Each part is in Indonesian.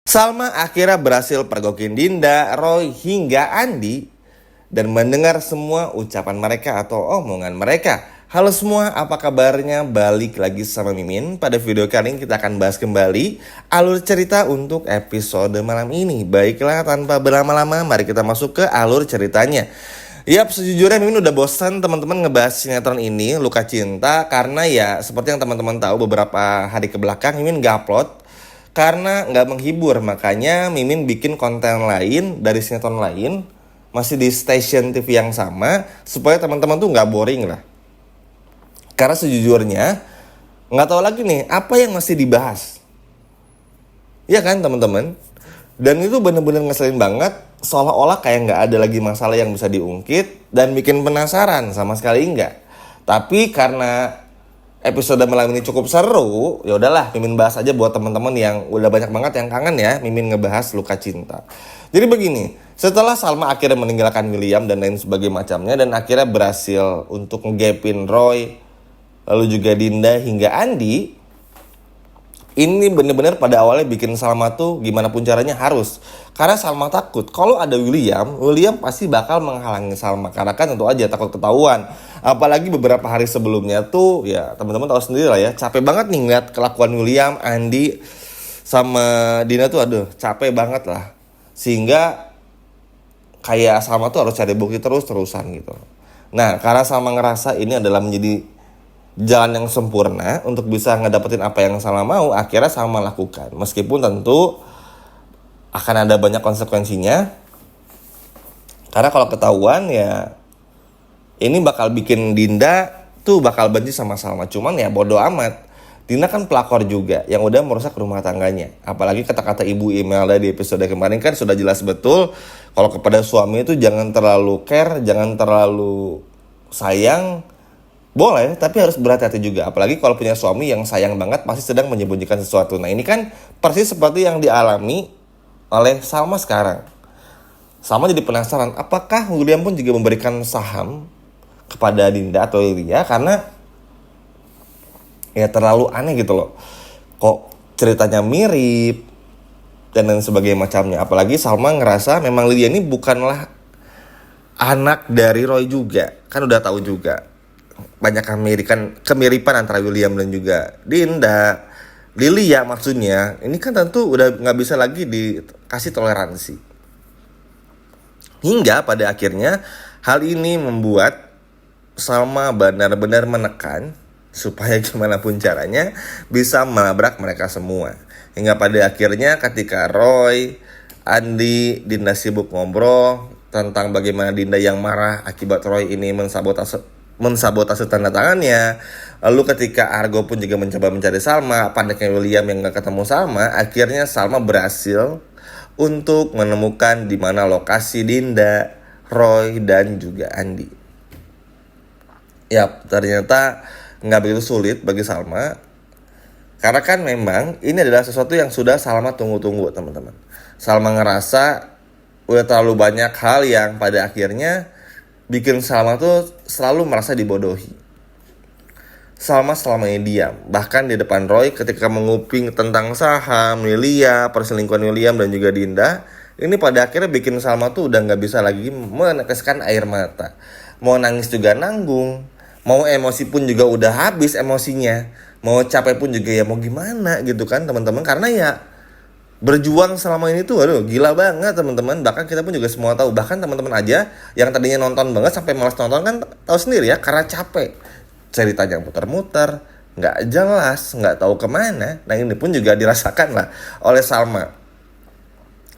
Salma akhirnya berhasil pergokin Dinda, Roy, hingga Andi dan mendengar semua ucapan mereka atau omongan mereka. Halo semua, apa kabarnya? Balik lagi sama Mimin. Pada video kali ini kita akan bahas kembali alur cerita untuk episode malam ini. Baiklah, tanpa berlama-lama, mari kita masuk ke alur ceritanya. Yap, sejujurnya Mimin udah bosan teman-teman ngebahas sinetron ini, Luka Cinta. Karena ya seperti yang teman-teman tahu, beberapa hari kebelakang Mimin gak upload karena nggak menghibur. Makanya Mimin bikin konten lain dari sinetron lain, masih di stasiun TV yang sama, supaya teman-teman tuh nggak boring lah. Karena sejujurnya nggak tahu lagi nih apa yang masih dibahas. Iya kan teman-teman? Dan itu bener-bener ngeselin banget, seolah-olah kayak nggak ada lagi masalah yang bisa diungkit dan bikin penasaran, sama sekali enggak. Tapi karena episode malam ini cukup seru, ya udahlah Mimin bahas aja buat teman-teman yang udah banyak banget yang kangen ya Mimin ngebahas Luka Cinta. Jadi begini, setelah Salma akhirnya meninggalkan William dan lain sebagainya macamnya dan akhirnya berhasil untuk ngegapin Roy, lalu juga Dinda hingga Andi, ini bener-bener pada awalnya bikin Salma tuh gimana pun caranya harus. Karena Salma takut kalau ada William pasti bakal menghalangi Salma. Karena kan tentu aja takut ketahuan. Apalagi beberapa hari sebelumnya tuh ya teman-teman tahu sendiri lah ya. Capek banget nih ngeliat kelakuan William, Andi sama Dina tuh aduh capek banget lah. Sehingga kayak Salma tuh harus cari bukti terus-terusan gitu. Nah karena Salma ngerasa ini adalah menjadi jalan yang sempurna untuk bisa ngedapetin apa yang Salma mau, akhirnya Salma lakukan. Meskipun tentu akan ada banyak konsekuensinya. Karena kalau ketahuan ya ini bakal bikin Dinda tuh bakal benci sama Salma. Cuman ya bodo amat. Dinda kan pelakor juga yang udah merusak rumah tangganya. Apalagi kata-kata Ibu Imelda di episode kemarin kan sudah jelas betul kalau kepada suami itu jangan terlalu care, jangan terlalu sayang. Boleh, tapi harus berhati-hati juga. Apalagi kalau punya suami yang sayang banget pasti sedang menyembunyikan sesuatu. Nah ini kan persis seperti yang dialami oleh Salma sekarang. Salma jadi penasaran, apakah William pun juga memberikan saham kepada Dinda atau Lilia? Karena ya terlalu aneh gitu loh. Kok ceritanya mirip dan lain sebagainya macamnya. Apalagi Salma ngerasa memang Lilia ini bukanlah anak dari Roy juga. Kan udah tahu juga banyak kemiripan antara William dan juga Dinda, Lilia maksudnya. Ini kan tentu udah nggak bisa lagi dikasih toleransi. Hingga pada akhirnya hal ini membuat Salma benar-benar menekan supaya gimana pun caranya bisa melabrak mereka semua. Hingga pada akhirnya ketika Roy, Andi, Dinda sibuk ngobrol tentang bagaimana Dinda yang marah akibat Roy ini mensabotase tanda tangannya. Lalu ketika Argo pun juga mencoba mencari Salma, pandeknya William yang gak ketemu Salma, akhirnya Salma berhasil untuk menemukan di mana lokasi Dinda, Roy, dan juga Andi. Ya, ternyata gak begitu sulit bagi Salma. Karena kan memang ini adalah sesuatu yang sudah Salma tunggu-tunggu teman-teman. Salma ngerasa udah terlalu banyak hal yang pada akhirnya bikin Salma tuh selalu merasa dibodohi. Salma selamanya diam. Bahkan di depan Roy ketika menguping tentang saham, Lilia, perselingkuhan William dan juga Dinda, ini pada akhirnya bikin Salma tuh udah gak bisa lagi meneteskan air mata. Mau nangis juga nanggung. Mau emosi pun juga udah habis emosinya. Mau capek pun juga ya mau gimana gitu kan teman-teman. Karena ya berjuang selama ini tuh aduh gila banget teman-teman. Bahkan kita pun juga semua tahu, bahkan teman-teman aja yang tadinya nonton banget sampai malas nonton kan tahu sendiri ya karena capek. Ceritanya muter-muter, nggak jelas, nggak tahu kemana. Nah ini pun juga dirasakan lah oleh Salma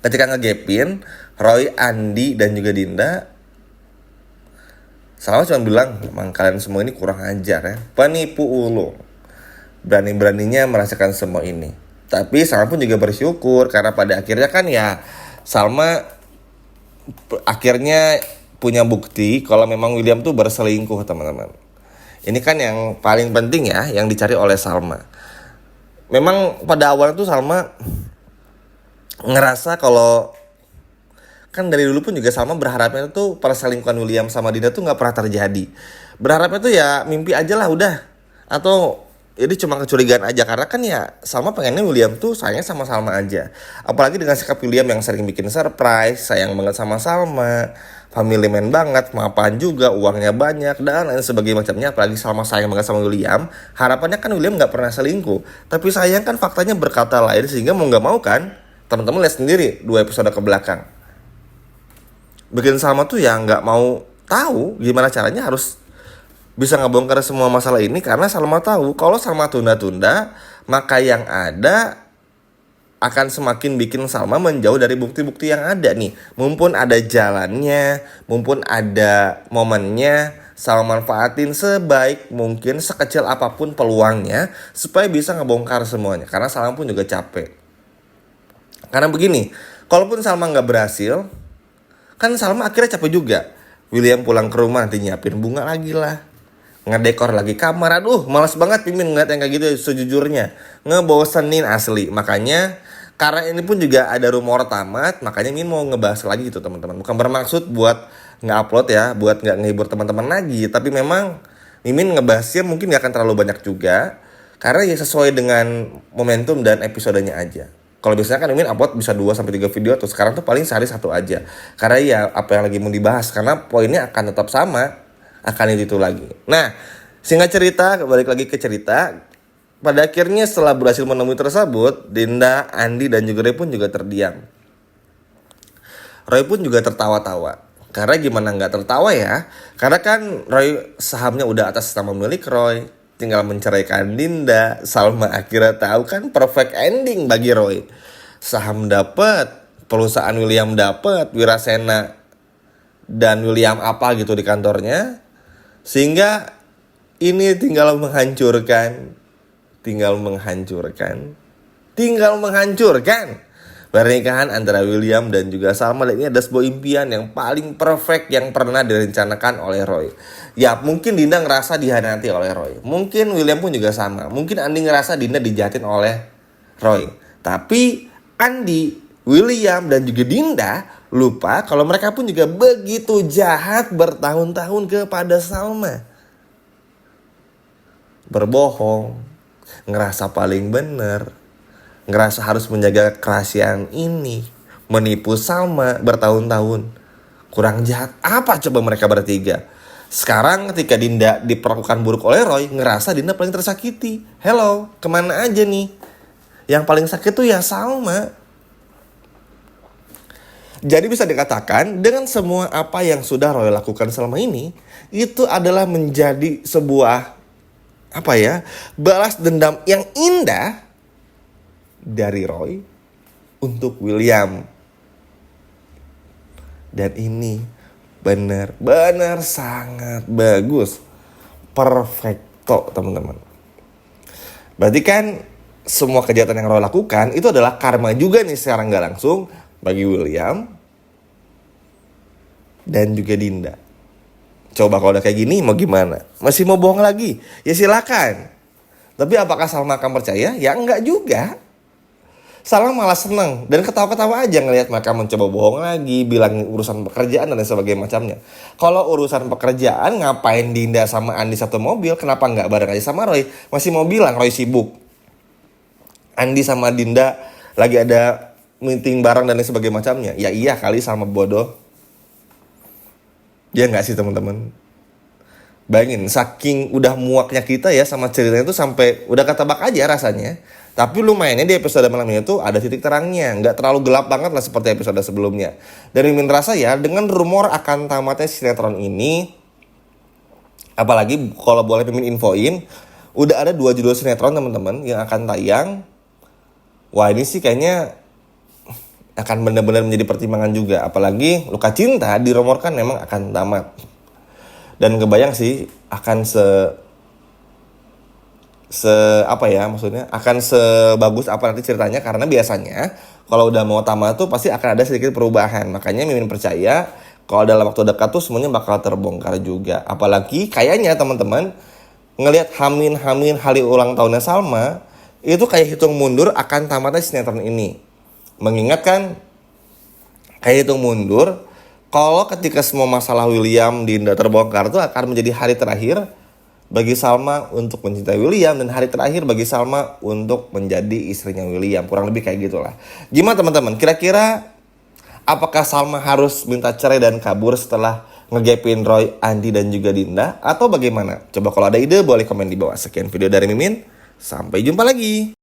ketika ngegepin Roy, Andi dan juga Dinda. Salma cuma bilang, emang kalian semua ini kurang ajar ya, penipu ulung, berani-beraninya merasakan semua ini. Tapi Salma pun juga bersyukur karena pada akhirnya kan ya Salma akhirnya punya bukti kalau memang William tuh berselingkuh teman-teman. Ini kan yang paling penting ya yang dicari oleh Salma. Memang pada awalnya tuh Salma ngerasa kalau kan dari dulu pun juga Salma berharapnya tuh perselingkuhan William sama Dinda tuh gak pernah terjadi. Berharapnya tuh ya mimpi aja lah udah. Atau Ini cuma kecurigaan aja karena kan ya Salma pengennya William tuh sayangnya sama Salma aja. Apalagi dengan sikap William yang sering bikin surprise, sayang banget sama Salma, family man banget, mapan juga, uangnya banyak dan lain sebagainya macamnya. Apalagi Salma sayang banget sama William. Harapannya kan William nggak pernah selingkuh. Tapi sayang kan faktanya berkata lain sehingga mau nggak mau kan teman-teman lihat sendiri 2 episode ke belakang. Bikin Salma tuh ya nggak mau tahu gimana caranya harus bisa ngebongkar semua masalah ini karena Salma tahu kalau Salma tunda-tunda maka yang ada akan semakin bikin Salma menjauh dari bukti-bukti yang ada nih. Mumpun ada jalannya, mumpun ada momennya, Salma manfaatin sebaik mungkin sekecil apapun peluangnya supaya bisa ngebongkar semuanya. Karena Salma pun juga capek. Karena begini, kalaupun Salma nggak berhasil, kan Salma akhirnya capek juga. William pulang ke rumah nanti nyiapin bunga lagi lah, ngedekor lagi kamar. Aduh malas banget Mimin ngeliat yang kayak gitu sejujurnya. Ngebosenin asli. Makanya karena ini pun juga ada rumor tamat, makanya Mimin mau ngebahas lagi gitu teman-teman. Bukan bermaksud buat nge-upload ya, buat nggak ngehibur teman-teman lagi. Tapi memang Mimin ngebahasnya mungkin gak akan terlalu banyak juga, karena ya sesuai dengan momentum dan episodenya aja. Kalau biasanya kan Mimin upload bisa 2-3 video, atau sekarang tuh paling sehari 1 aja. Karena ya apa yang lagi mau dibahas, karena poinnya akan tetap sama, akan itu lagi. Nah, singkat cerita, balik lagi ke cerita. Pada akhirnya setelah berhasil menemui tersebut, Dinda, Andi, dan juga Roy pun juga terdiam. Roy pun juga tertawa-tawa. Karena gimana nggak tertawa ya? Karena kan Roy sahamnya udah atas nama milik Roy. Tinggal menceraikan Dinda. Salma akhirnya tahu kan perfect ending bagi Roy. Saham dapat, perusahaan William dapat, Wirasena dan William apa gitu di kantornya. Sehingga ini tinggal menghancurkan pernikahan antara William dan juga Salma. Dan ini ada sebuah impian yang paling perfect yang pernah direncanakan oleh Roy. Ya mungkin Dinda ngerasa dihianati oleh Roy, mungkin William pun juga sama, mungkin Andi ngerasa Dinda dijahatin oleh Roy. Tapi Andi, William, dan juga Dinda lupa kalau mereka pun juga begitu jahat bertahun-tahun kepada Salma. Berbohong, ngerasa paling benar, ngerasa harus menjaga kerahasiaan ini, menipu Salma bertahun-tahun. Kurang jahat apa coba mereka bertiga? Sekarang ketika Dinda diperlakukan buruk oleh Roy, ngerasa Dinda paling tersakiti. Hello, kemana aja nih? Yang paling sakit tuh ya Salma. Jadi bisa dikatakan dengan semua apa yang sudah Roy lakukan selama ini, itu adalah menjadi sebuah balas dendam yang indah dari Roy untuk William. Dan ini benar-benar sangat bagus, perfecto teman-teman. Berarti kan semua kejahatan yang Roy lakukan itu adalah karma juga nih secara nggak langsung bagi William dan juga Dinda. Coba kalau udah kayak gini mau gimana? Masih mau bohong lagi? Ya silakan. Tapi apakah Salma akan percaya? Ya enggak juga. Salma malah senang dan ketawa-ketawa aja ngelihat mereka mencoba bohong lagi, bilang urusan pekerjaan dan sebagainya macamnya. Kalau urusan pekerjaan ngapain Dinda sama Andi satu mobil? Kenapa nggak bareng aja sama Roy? Masih mau bilang Roy sibuk. Andi sama Dinda lagi ada meeting bareng dan sebagainya macamnya. Ya iya kali Salma bodoh. Ya nggak sih teman-teman? Bayangin saking udah muaknya kita ya sama ceritanya itu sampai udah ketebak aja rasanya. Tapi lumayannya di episode malam ini tuh ada titik terangnya. Nggak terlalu gelap banget lah seperti episode sebelumnya. Dan Mimin rasa ya dengan rumor akan tamatnya sinetron ini, apalagi kalau boleh Mimin infoin, udah ada 2 judul sinetron teman-teman yang akan tayang. Wah ini sih kayaknya akan benar-benar menjadi pertimbangan juga. Apalagi Luka Cinta dirumorkan memang akan tamat. Dan kebayang sih akan akan sebagus apa nanti ceritanya, karena biasanya kalau udah mau tamat tuh pasti akan ada sedikit perubahan. Makanya Mimin percaya kalau dalam waktu dekat tuh semuanya bakal terbongkar juga. Apalagi kayaknya teman-teman ngelihat Hamin hari ulang tahunnya Salma itu kayak hitung mundur akan tamatnya sinetron ini. Mengingatkan kayak hitung mundur kalau ketika semua masalah William Dinda terbongkar tuh akan menjadi hari terakhir bagi Salma untuk mencintai William, dan hari terakhir bagi Salma untuk menjadi istrinya William. Kurang lebih kayak gitulah. Gimana teman-teman? Kira-kira apakah Salma harus minta cerai dan kabur setelah ngegapin Roy, Andi, dan juga Dinda? Atau bagaimana? Coba kalau ada ide boleh komen di bawah. Sekian video dari Mimin. Sampai jumpa lagi.